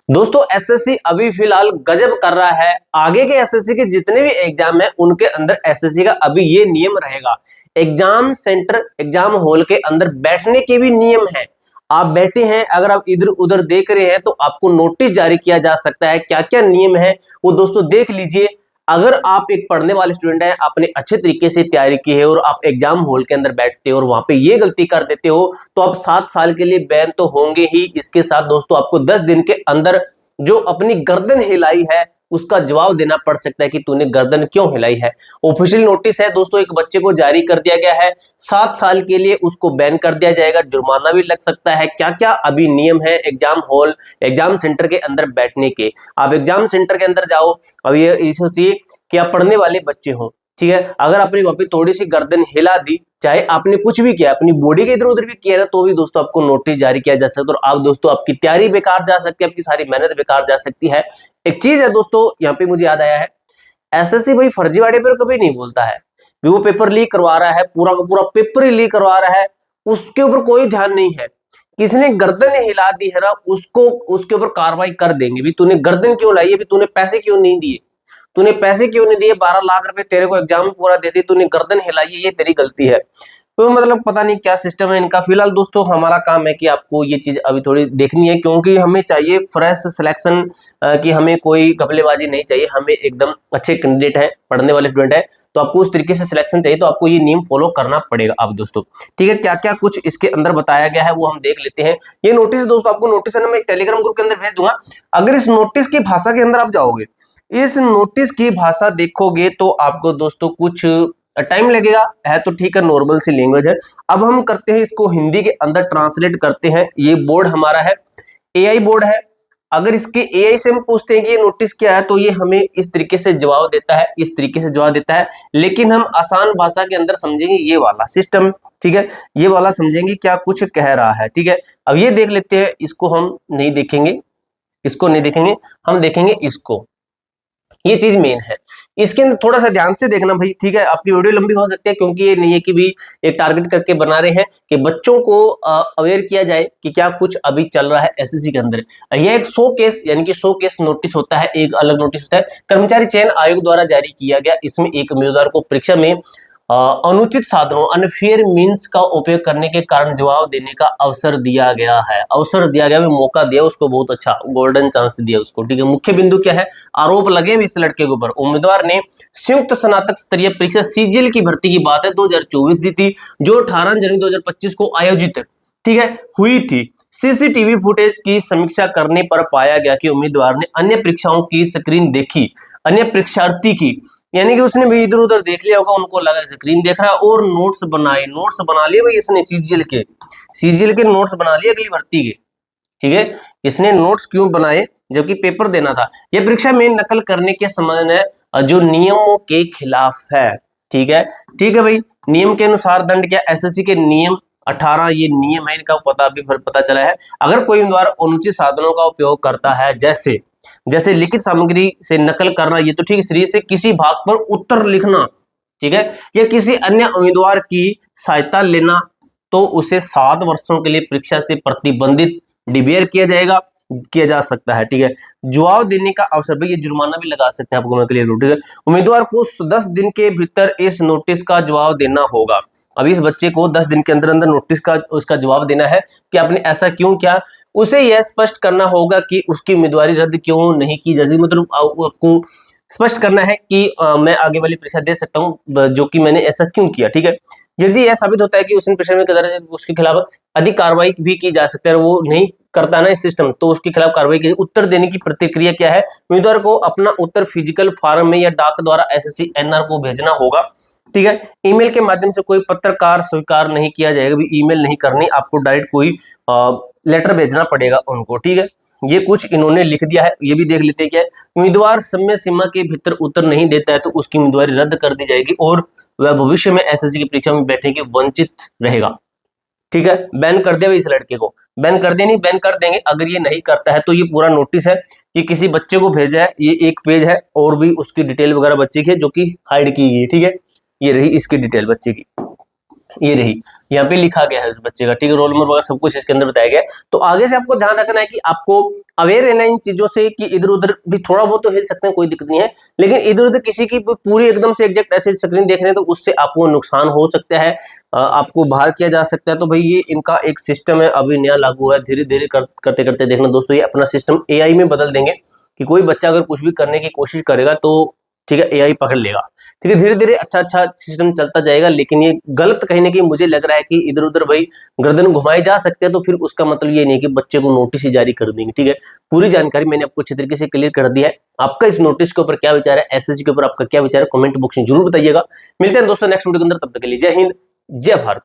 दोस्तों एसएससी अभी फिलहाल गजब कर रहा है। आगे के एसएससी के जितने भी एग्जाम है उनके अंदर एसएससी का अभी ये नियम रहेगा, एग्जाम सेंटर एग्जाम हॉल के अंदर बैठने के भी नियम है। आप बैठे हैं, अगर आप इधर उधर देख रहे हैं तो आपको नोटिस जारी किया जा सकता है। क्या क्या नियम है वो दोस्तों देख लीजिए। अगर आप एक पढ़ने वाले स्टूडेंट हैं, आपने अच्छे तरीके से तैयारी की है और आप एग्जाम हॉल के अंदर बैठते हो और वहां पे ये गलती कर देते हो तो आप 7 साल के लिए बैन तो होंगे ही। इसके साथ दोस्तों आपको 10 दिन के अंदर जो अपनी गर्दन हिलाई है उसका जवाब देना पड़ सकता है कि तूने गर्दन क्यों हिलाई है। ऑफिशियल नोटिस है दोस्तों, एक बच्चे को जारी कर दिया गया है। 7 साल के लिए उसको बैन कर दिया जाएगा, जुर्माना भी लग सकता है। क्या क्या अभी नियम है एग्जाम हॉल एग्जाम सेंटर के अंदर बैठने के। आप एग्जाम सेंटर के अंदर जाओ, अब ये सोचिए कि आप पढ़ने वाले बच्चे हो, ठीक है। अगर आपने वहां पे थोड़ी सी गर्दन हिला दी, चाहे आपने कुछ भी किया, अपनी बॉडी के इधर उधर भी किया ना, तो भी दोस्तों आपको नोटिस जारी किया जा सकता है और आप दोस्तों आपकी तैयारी बेकार जा सकती है, आपकी सारी मेहनत बेकार जा सकती है। एक चीज है दोस्तों, यहाँ पे मुझे याद आया है, एसएससी भाई फर्जीवाड़े पर कभी नहीं बोलता है। वो पेपर लीक करवा रहा है, पूरा का पूरा पेपर ही लीक करवा रहा है, उसके ऊपर कोई ध्यान नहीं है। किसने गर्दन हिला दी है ना, उसको उसके ऊपर कार्रवाई कर देंगे। भी तूने गर्दन क्यों लाई है, भी तूने पैसे क्यों नहीं दिए, तूने पैसे क्यों नहीं दिए, 12 लाख रुपए तेरे को एग्जाम पूरा देती, तूने गर्दन हिलाई है, ये तेरी गलती है। तो मतलब पता नहीं क्या सिस्टम है इनका। फिलहाल दोस्तों हमारा काम है कि आपको ये चीज अभी थोड़ी देखनी है, क्योंकि हमें चाहिए फ्रेश सिलेक्शन, कि हमें कोई घपलेबाजी नहीं चाहिए, हमें एकदम अच्छे कैंडिडेट है, पढ़ने वाले स्टूडेंट है, तो आपको उस तरीके से सिलेक्शन चाहिए, तो आपको ये नियम फॉलो करना पड़ेगा। अब दोस्तों ठीक है, क्या क्या कुछ इसके अंदर बताया गया है वो हम देख लेते हैं। ये नोटिस दोस्तों, आपको नोटिस है ना, मैं टेलीग्राम ग्रुप के अंदर भेज दूंगा। अगर इस नोटिस की भाषा के अंदर आप जाओगे, इस नोटिस की भाषा देखोगे तो आपको दोस्तों कुछ टाइम लगेगा, है तो ठीक है, नॉर्मल सी लैंग्वेज है। अब हम करते हैं इसको हिंदी के अंदर ट्रांसलेट करते हैं। ये बोर्ड हमारा है, एआई बोर्ड है। अगर इसके एआई से हम पूछते हैं कि ये नोटिस क्या है, तो ये हमें इस तरीके से जवाब देता है, इस तरीके से जवाब देता है। लेकिन हम आसान भाषा के अंदर समझेंगे ये वाला सिस्टम, ठीक है, ये वाला समझेंगे क्या कुछ कह रहा है, ठीक है। अब ये देख लेते हैं, इसको हम नहीं देखेंगे, इसको नहीं देखेंगे, हम देखेंगे इसको। ये चीज मेन है, इसके अंदर थोड़ा सा ध्यान से देखना भाई, ठीक है। आपकी वीडियो लंबी हो सकती है, क्योंकि ये नहीं है कि भी एक टारगेट करके बना रहे हैं कि बच्चों को अवेयर किया जाए कि क्या कुछ अभी चल रहा है एसएससी के अंदर। यह एक 100 केस यानी कि 100 केस नोटिस होता है, एक अलग नोटिस होता है, कर्मचारी चयन आयोग द्वारा जारी किया गया। इसमें एक उम्मीदवार को परीक्षा में अनुचित साधनों अनफेयर मींस का उपयोग करने के कारण जवाब देने का अवसर दिया गया है, अवसर दिया गया, मौका दिया उसको, बहुत अच्छा गोल्डन चांस दिया उसको, ठीक है। मुख्य बिंदु क्या है, आरोप लगे इस लड़के के ऊपर। उम्मीदवार ने संयुक्त स्नातक स्तरीय परीक्षा सीजीएल की भर्ती की बात है 2024 दी थी, जो 18 जनवरी 2025 को आयोजित, ठीक है, हुई थी। सीसीटीवी फुटेज की समीक्षा करने पर पाया गया कि उम्मीदवार ने अन्य परीक्षाओं की स्क्रीन देखी, अन्य परीक्षार्थी की, यानी कि उसने भी इधर उधर देख लिया होगा, उनको लगा स्क्रीन देख रहा है, और नोट्स बनाए, नोट्स बना लिए भाई इसने, सीजीएल के नोट्स बना लिए अगली भर्ती के, ठीक है। इसने नोट्स क्यों बनाए जबकि पेपर देना था। यह परीक्षा में नकल करने के समय जो नियमों के खिलाफ है, ठीक है, ठीक है भाई। नियम के अनुसार दंड क्या, एसएससी के नियम 18 ये नियम है, इनका पता भी पता चला है। अगर कोई उम्मीदवार अनुचित साधनों का उपयोग करता है, जैसे जैसे लिखित सामग्री से नकल करना, ये तो ठीक है, शरीर से किसी भाग पर उत्तर लिखना, ठीक है, या किसी अन्य उम्मीदवार की सहायता लेना, तो उसे 7 वर्षों के लिए परीक्षा से प्रतिबंधित डिबेयर किया जा सकता है, ठीक है। जवाब देने का अवसर, भाई ये जुर्माना भी लगा सकते हैं, आपको मैं क्लियर, ठीक है। उम्मीदवार को 10 दिन के भीतर इस नोटिस का जवाब देना होगा। अब इस बच्चे को 10 दिन के अंदर अंदर नोटिस का उसका जवाब देना है कि आपने ऐसा क्यों किया। उसे यह स्पष्ट करना होगा कि उसकी उम्मीदवारी रद्द क्यों नहीं की जाती, मतलब आपको स्पष्ट करना है कि मैं आगे वाली परीक्षा दे सकता हूं, जो कि मैंने ऐसा क्यों किया, ठीक है। यदि यह साबित होता है कि उसने परीक्षा में से उसके खिलाफ अधिक कार्रवाई भी की जा सकती है, वो नहीं करता ना इस सिस्टम, तो उसके खिलाफ कार्रवाई की। उत्तर देने की प्रतिक्रिया क्या है, उम्मीदवार को अपना उत्तर फिजिकल फॉर्म में या डाक द्वारा एसएससी एनआर को भेजना होगा, ठीक है। ईमेल के माध्यम से कोई पत्रकार स्वीकार नहीं किया जाएगा, भी ईमेल नहीं करनी, आपको डायरेक्ट कोई लेटर भेजना पड़ेगा उनको, ठीक है। ये कुछ इन्होंने लिख दिया है, ये भी देख लेते हैं क्या है। उम्मीदवार समय सीमा के भीतर उत्तर नहीं देता है तो उसकी उम्मीदवारी रद्द कर दी जाएगी और वह भविष्य में एसएससी की परीक्षा में बैठने के वंचित रहेगा, ठीक है। बैन कर दिया इस लड़के को, बैन कर दिया, नहीं बैन कर देंगे। अगर ये नहीं करता है तो ये पूरा नोटिस है कि किसी बच्चे को भेजा है, ये एक पेज है और भी उसकी डिटेल वगैरह बच्चे की है जो कि हाइड की गई है, ठीक है। ये रही इसकी डिटेल बच्चे की। ये रही, यहाँ पे लिखा गया है उस बच्चे का, ठीक है, रोल नंबर वगैरह सब कुछ इसके अंदर बताया गया है। तो आगे से आपको ध्यान रखना है कि आपको अवेयर रहना है इन चीजों से कि इधर उधर भी थोड़ा बहुत तो हिल सकते हैं, कोई दिक्कत नहीं है, लेकिन इधर उधर किसी की पूरी एकदम से एग्जैक्ट ऐसे स्क्रीन देख रहे हैं तो उससे आपको नुकसान हो सकता है, आपको बाहर किया जा सकता है। तो भाई ये इनका एक सिस्टम है, अभी नया लागू हुआ है, धीरे धीरे करते करते देखना दोस्तों ये अपना सिस्टम एआई में बदल देंगे कि कोई बच्चा अगर कुछ भी करने की कोशिश करेगा तो ठीक है एआई पकड़ लेगा, ठीक है, धीरे धीरे अच्छा अच्छा सिस्टम चलता जाएगा। लेकिन ये गलत कहीं ना कहीं मुझे लग रहा है कि इधर उधर भाई गर्दन घुमाई जा सकते हैं, तो फिर उसका मतलब ये नहीं है कि बच्चे को नोटिस ही जारी कर देंगे, ठीक है। पूरी जानकारी मैंने आपको अच्छे तरीके से क्लियर कर दी है। आपका इस नोटिस के ऊपर क्या विचार है, एसएससी के ऊपर आपका क्या विचार है, कमेंट बॉक्स में जरूर बताइएगा। मिलते हैं दोस्तों नेक्स्ट वीडियो के अंदर, तब तक के लिए जय हिंद जय भारत।